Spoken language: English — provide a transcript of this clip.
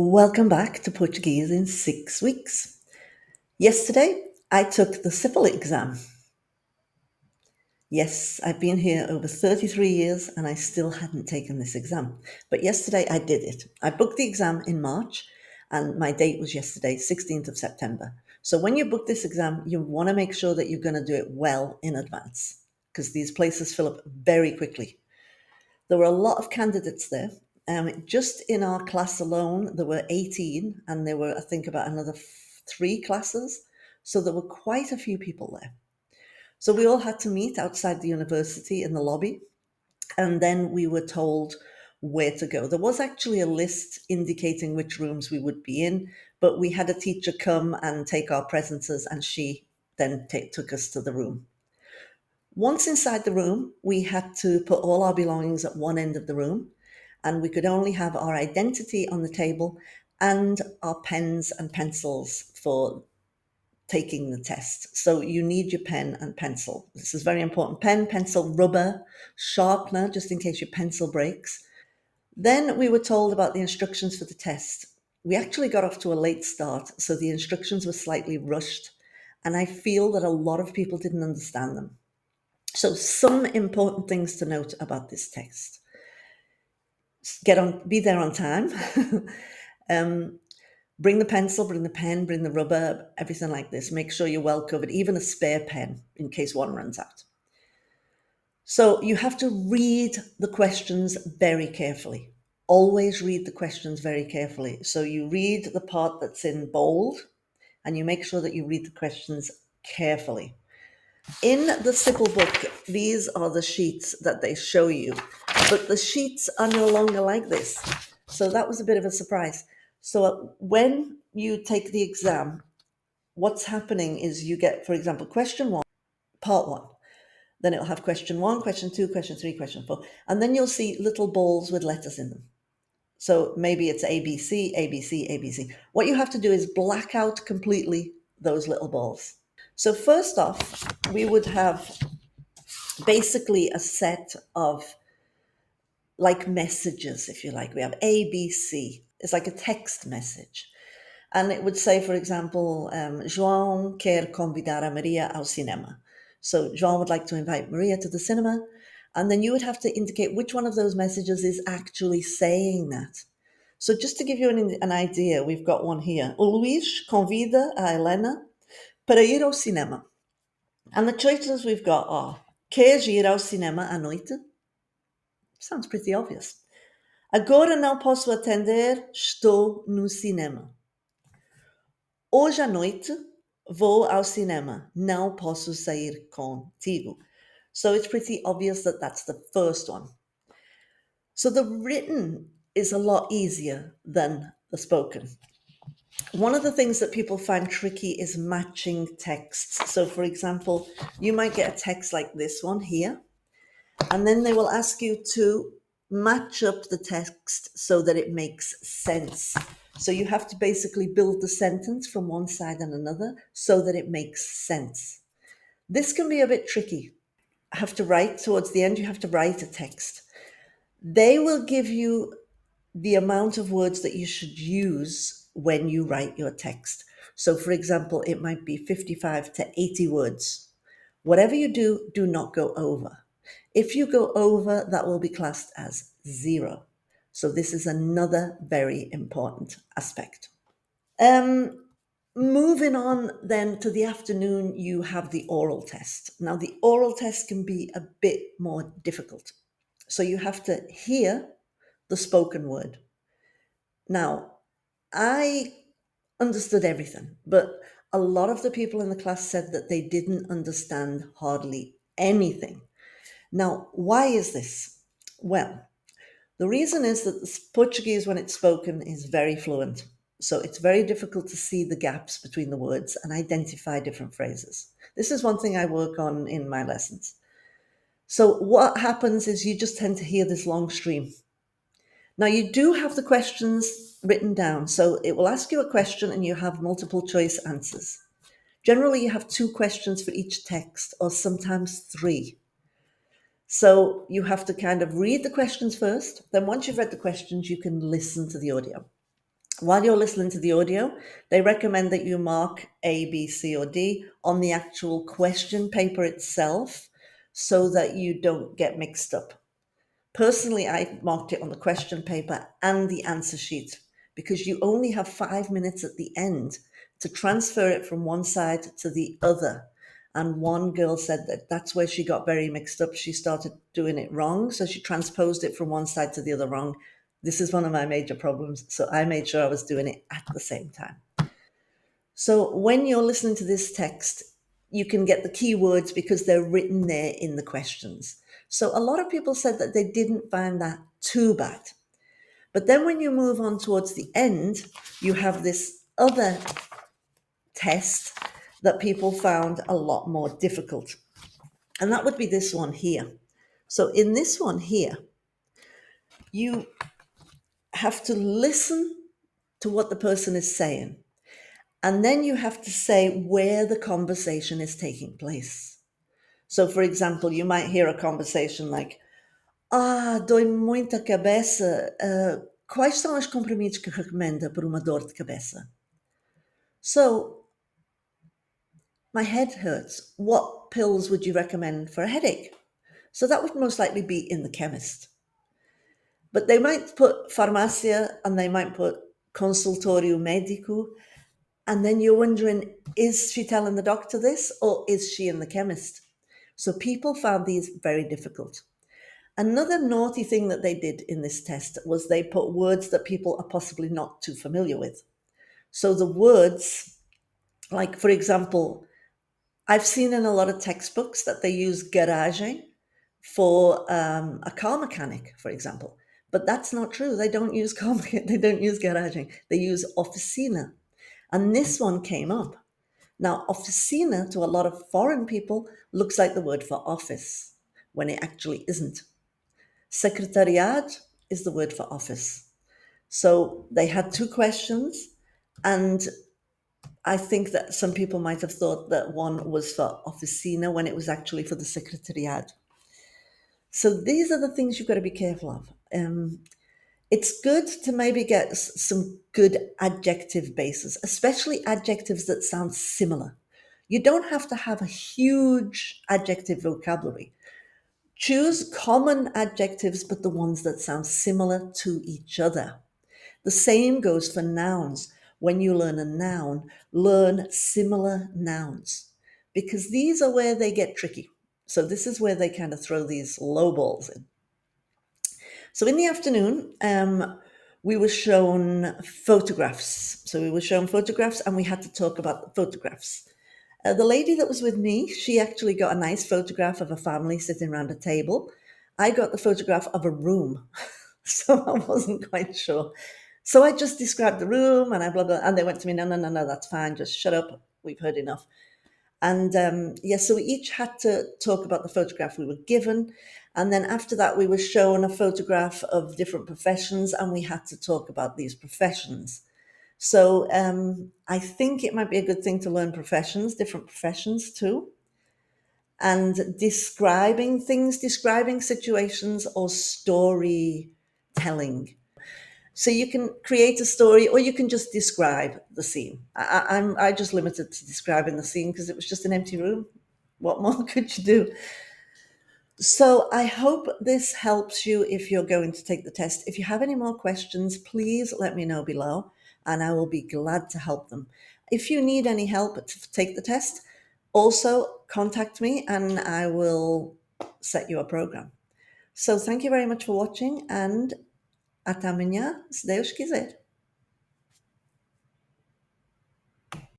Welcome back to Portuguese in 6 weeks. Yesterday, I took the CIPLE exam. Yes, I've been here over 33 years and I still hadn't taken this exam. But yesterday I did it. I booked the exam in March and my date was yesterday, 16th of September. So when you book this exam, you want to make sure that you're going to do it well in advance because these places fill up very quickly. There were a lot of candidates there. Just in our class alone, there were 18, and there were, I think, about another 3 classes. So there were quite a few people there. So we all had to meet outside the university in the lobby, and then we were told where to go. There was actually a list indicating which rooms we would be in, but we had a teacher come and take our presences, and she then took us to the room. Once inside the room, we had to put all our belongings at one end of the room, and we could only have our identity on the table and our pens and pencils for taking the test. So you need your pen and pencil. This is very important. Pen, pencil, rubber, sharpener, just in case your pencil breaks. Then we were told about the instructions for the test. We actually got off to a late start, so the instructions were slightly rushed, and I feel that a lot of people didn't understand them. So some important things to note about this text. Be there on time. Bring the pencil, bring the pen, bring the rubber, everything like this. Make sure you're well covered, even a spare pen in case one runs out. So you have to read the questions very carefully. Always read the questions very carefully. So you read the part that's in bold and you make sure that you read the questions carefully. In the CIPLE book, these are the sheets that they show you, but the sheets are no longer like this. So that was a bit of a surprise. So when you take the exam, what's happening is you get, for example, question 1, part 1. Then it'll have question 1, question 2, question 3, question 4. And then you'll see little balls with letters in them. So maybe it's ABC, ABC, ABC. What you have to do is black out completely those little balls. So first off, we would have basically a set of like messages, if you like. We have A, B, C. It's like a text message. And it would say, for example, João quer convidar a Maria ao cinema. So João would like to invite Maria to the cinema. And then you would have to indicate which one of those messages is actually saying that. So just to give you an idea, we've got one here. O Luís convida a Helena para ir ao cinema. And the choices we've got are, queres ir ao cinema à noite? Sounds pretty obvious. Agora não posso atender, estou no cinema. Hoje à noite vou ao cinema, não posso sair contigo. So it's pretty obvious that that's the first one. So the written is a lot easier than the spoken. One of the things that people find tricky is matching texts. So for example, you might get a text like this one here, and then they will ask you to match up the text so that it makes sense. So you have to basically build the sentence from one side and another so that it makes sense. This can be a bit tricky. Towards the end, you have to write a text. They will give you the amount of words that you should use when you write your text. So for example, it might be 55 to 80 words. Whatever you do, do not go over. If you go over, that will be classed as 0. So this is another very important aspect. Moving on then to the afternoon, you have the oral test. Now the oral test can be a bit more difficult. So you have to hear the spoken word. Now, I understood everything, but a lot of the people in the class said that they didn't understand hardly anything. Now, why is this? Well, the reason is that the Portuguese, when it's spoken, is very fluent. So it's very difficult to see the gaps between the words and identify different phrases. This is one thing I work on in my lessons. So what happens is you just tend to hear this long stream. Now you do have the questions written down. So it will ask you a question and you have multiple choice answers. Generally, you have 2 questions for each text, or sometimes 3. So you have to kind of read the questions first. Then once you've read the questions, you can listen to the audio. While you're listening to the audio, they recommend that you mark A, B, C, or D on the actual question paper itself so that you don't get mixed up. Personally, I marked it on the question paper and the answer sheet because you only have 5 minutes at the end to transfer it from one side to the other. And one girl said that that's where she got very mixed up. She started doing it wrong. So she transposed it from one side to the other wrong. This is one of my major problems. So I made sure I was doing it at the same time. So when you're listening to this text, you can get the keywords because they're written there in the questions. So a lot of people said that they didn't find that too bad. But then when you move on towards the end, you have this other test that people found a lot more difficult. And that would be this one here. So in this one here, you have to listen to what the person is saying. And then you have to say where the conversation is taking place. So, for example, you might hear a conversation like, dói muita cabeça. Quais são os comprimidos que recomenda para uma dor de cabeça? So, my head hurts. What pills would you recommend for a headache? So that would most likely be in the chemist. But they might put farmácia and they might put consultório médico. And then you're wondering, is she telling the doctor this or is she in the chemist? So people found these very difficult. Another naughty thing that they did in this test was they put words that people are possibly not too familiar with. So the words, like, for example, I've seen in a lot of textbooks that they use garagem for a car mechanic, for example. But that's not true. They don't use they don't use garagem. They use oficina. And this one came up. Now, oficina to a lot of foreign people looks like the word for office when it actually isn't. Secretariat is the word for office. So they had two questions, and I think that some people might have thought that one was for oficina when it was actually for the secretariat. So these are the things you've got to be careful of. It's good to maybe get some good adjective bases, especially adjectives that sound similar. You don't have to have a huge adjective vocabulary. Choose common adjectives, but the ones that sound similar to each other. The same goes for nouns. When you learn a noun, learn similar nouns because these are where they get tricky. So this is where they kind of throw these low balls in. So in the afternoon, we were shown photographs. So we were shown photographs and we had to talk about the photographs. The lady that was with me, she actually got a nice photograph of a family sitting around a table. I got the photograph of a room, so I wasn't quite sure. So I just described the room and I blah, blah, and they went to me, no, that's fine, just shut up, we've heard enough. And so we each had to talk about the photograph we were given. And then after that, we were shown a photograph of different professions and we had to talk about these professions. So I think it might be a good thing to learn professions, different professions too. And describing things, describing situations or storytelling. So you can create a story or you can just describe the scene. I just limited to describing the scene because it was just an empty room. What more could you do? So I hope this helps you if you're going to take the test. If you have any more questions, please let me know below and I will be glad to help them. If you need any help to take the test, also contact me and I will set you a program. So thank you very much for watching and até amanhã, se Deus quiser.